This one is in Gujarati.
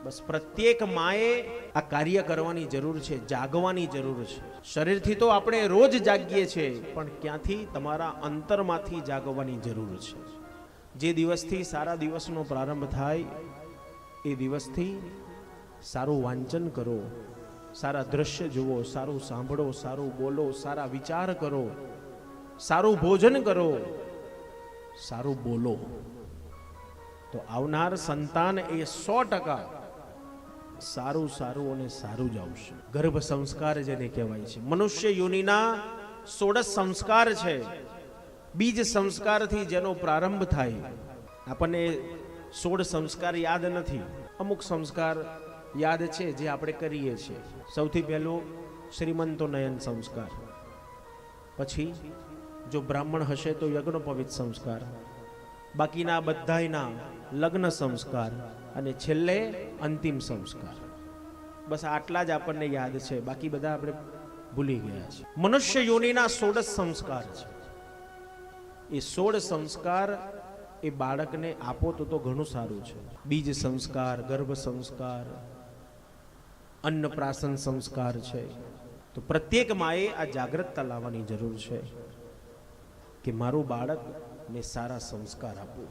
બસ પ્રત્યેક માએ આ કાર્ય કરવાની જરૂર છે, જાગવાની જરૂર છે. શરીરથી તો આપણે રોજ જાગીએ છીએ, પણ ક્યાંથી? તમારા અંતરમાંથી જાગવાની જરૂર છે. જે દિવસથી સારા દિવસનો પ્રારંભ થાય એ દિવસથી સારું વાંચન કરો, સારા દ્રશ્ય જુઓ, સારું સાંભળો, સારું બોલો, સારા વિચાર કરો, સારું ભોજન કરો, સારું બોલો, તો આવનાર સંતાન એ 100% સારું સારું અને સારું જ આવશે. ગર્ભ સંસ્કાર જેને કહેવાય છે, મનુષ્ય યોનિના 16 સંસ્કાર છે. બીજ સંસ્કારથી જેનો પ્રારંભ થાય. આપણને 16 સંસ્કાર યાદ નથી, અમુક સંસ્કાર યાદ છે જે આપણે કરીએ છીએ. સૌથી પહેલું શ્રીમંતોનયન સંસ્કાર, પછી જો બ્રાહ્મણ હશે તો યજ્ઞોપવિત સંસ્કાર, બાકીના બધાયના લગ્ન સંસ્કાર, અને છેલ્લે અંતિમ સંસ્કાર. બસ આટલા જ આપણને યાદ છે, બાકી બધા આપણે ભૂલી ગયા છે. મનુષ્ય યોનિના 16 સંસ્કાર છે. એ 16 સંસ્કાર એ બાળકને આપો તો ઘણું સારું છે. બીજ સંસ્કાર, ગર્ભ સંસ્કાર, અન્નપ્રાશન સંસ્કાર છે. તો પ્રત્યેક માએ આ જાગૃતતા લાવવાની જરૂર છે કે મારું બાળકને સારા સંસ્કાર આપવું.